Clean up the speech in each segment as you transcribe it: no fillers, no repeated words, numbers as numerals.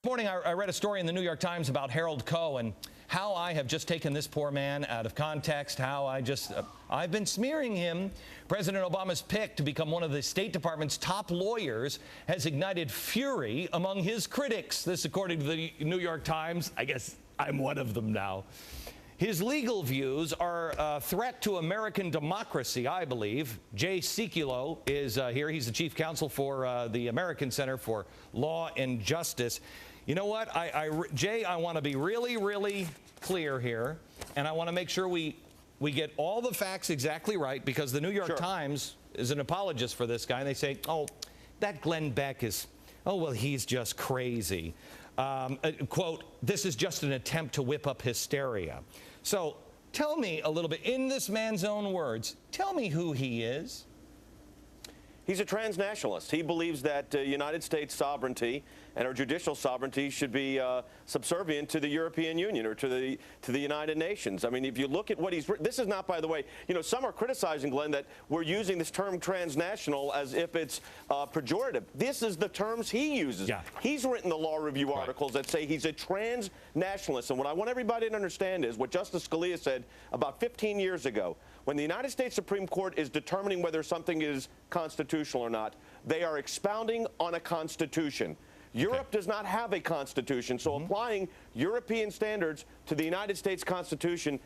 Morning, I read a story in the New York Times about Harold Coe and how I have just taken this poor man out of context, how I've been smearing him. President Obama's pick to become one of the State Department's top lawyers has ignited fury among his critics. This according to the New York Times. I guess I'm one of them now. His legal views are a threat to American democracy, I believe. Jay Sekulow is here. He's the chief counsel for the American Center for Law and Justice. You know what, Jay, I want to be really, really clear here, and I want to make sure we get all the facts exactly right, because the New York Times is an apologist for this guy, and they say, oh, that Glenn Beck is, oh, well, he's just crazy. Quote, this is just an attempt to whip up hysteria. So tell me a little bit, in this man's own words, tell me who he is. He's a transnationalist. He believes that United States sovereignty and our judicial sovereignty should be subservient to the European Union or to the United Nations. I mean, if you look at what he's written, this is not, by the way, you know, some are criticizing, Glenn, that we're using this term transnational as if it's pejorative. This is the terms he uses. Yeah. He's written the law review articles that say he's a transnationalist. And what I want everybody to understand is what Justice Scalia said about 15 years ago. When the United States Supreme Court is determining whether something is constitutional or not, they are expounding on a constitution. Europe does not have a constitution, so applying European standards to the United States Constitution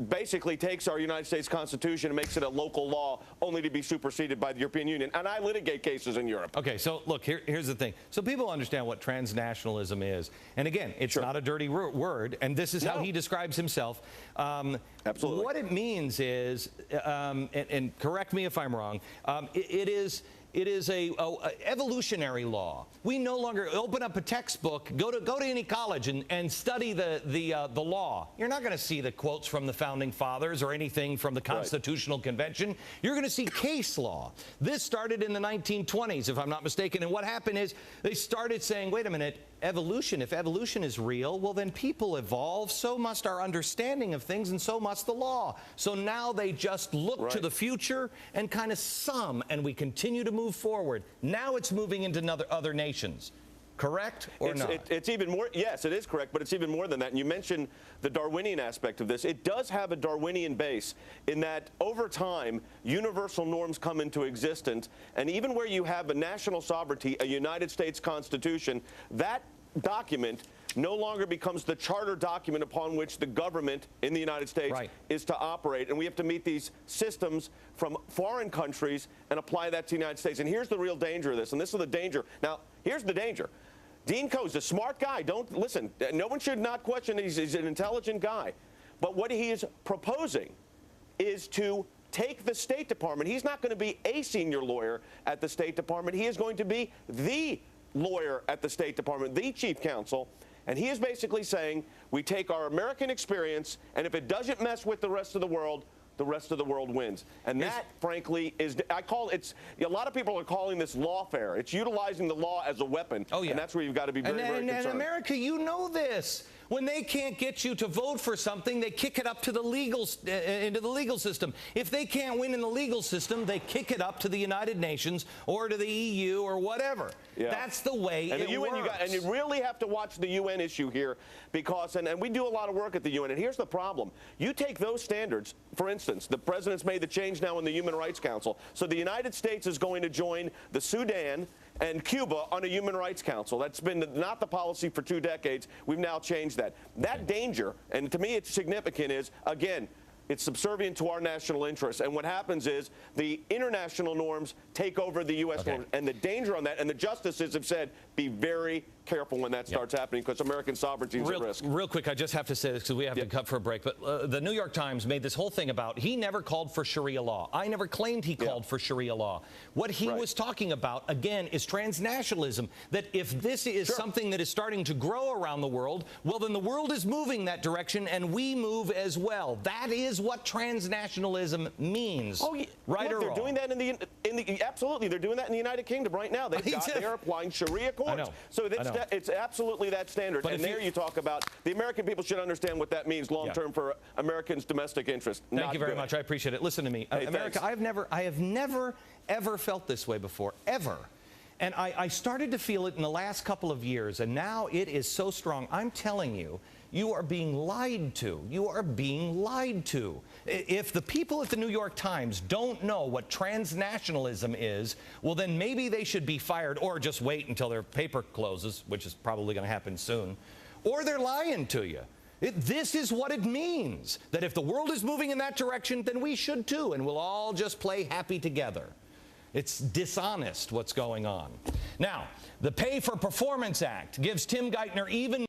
basically takes our United States Constitution and makes it a local law, only to be superseded by the European Union. And I litigate cases in Europe. Okay, so look, here's the thing. So people understand what transnationalism is. And again, it's not a dirty word, and this is how he describes himself. Absolutely. What it means is, and correct me if I'm wrong, it is a evolutionary law. We no longer open up a textbook, go to any college and study the law. You're not going to see the quotes from the founding fathers or anything from the Constitutional Convention. You're going to see case law. This started in the 1920s, if I'm not mistaken. And what happened is they started saying, wait a minute, evolution, if evolution is real, well, then people evolve. So must our understanding of things, and so must the law. So now they just look to the future and kind of sum, and we continue to move forward. Now it's moving into other nations. Correct or not? It's even more, yes, it is correct, but it's even more than that. And you mentioned the Darwinian aspect of this. It does have a Darwinian base in that over time, universal norms come into existence, and even where you have a national sovereignty, a United States Constitution, that document no longer becomes the charter document upon which the government in the United States is to operate. And we have to meet these systems from foreign countries and apply that to the United States. And here's the real danger of this, and this is the danger. Now, here's the danger. Dean Coe's a smart guy. Don't listen. No one should not question he's an intelligent guy. But what he is proposing is to take the State Department. He's not going to be a senior lawyer at the State Department. He is going to be the lawyer at the State Department, the chief counsel. And he is basically saying we take our American experience, and if it doesn't mess with the rest of the world wins. And that, frankly, is, a lot of people are calling this lawfare. It's utilizing the law as a weapon. Oh, yeah. And that's where you've got to be very concerned. And America, you know this. When they can't get you to vote for something, they kick it up to the into the legal system. If they can't win in the legal system, they kick it up to the United Nations or to the EU or whatever. Yeah. That's the way it works. And you really have to watch the UN issue here, because, and we do a lot of work at the UN, and here's the problem. You take those standards, for instance, the president's made the change now in the Human Rights Council. So the United States is going to join the Sudan and Cuba on a Human Rights Council. That's been not the policy for 2 decades. We've now changed that. That danger, and to me it's significant, is, again, it's subservient to our national interests. And what happens is the international norms take over the U.S. norms. And the danger on that, and the justices have said, be very careful when that starts happening, because American sovereignty is at risk. Real quick, I just have to say this because we have to cut for a break, but the New York Times made this whole thing about he never called for Sharia law. I never claimed he called for Sharia law. What he was talking about, again, is transnationalism, that if this is something that is starting to grow around the world, well, then the world is moving that direction, and we move as well. That is what transnationalism means. Oh, right or wrong? They're doing that absolutely. They're doing that in the United Kingdom right now. They're applying Sharia courts. So it's absolutely that standard. But and there you talk about the American people should understand what that means long term for Americans' domestic interests. Thank you very much. I appreciate it. Listen to me, America. I have never ever felt this way before, ever. And I started to feel it in the last couple of years, and now it is so strong. I'm telling you, you are being lied to. You are being lied to. If the people at the New York Times don't know what transnationalism is, well, then maybe they should be fired or just wait until their paper closes, which is probably going to happen soon. Or they're lying to you. This is what it means, that if the world is moving in that direction, then we should too, and we'll all just play happy together. It's dishonest what's going on. Now, the Pay for Performance Act gives Tim Geithner even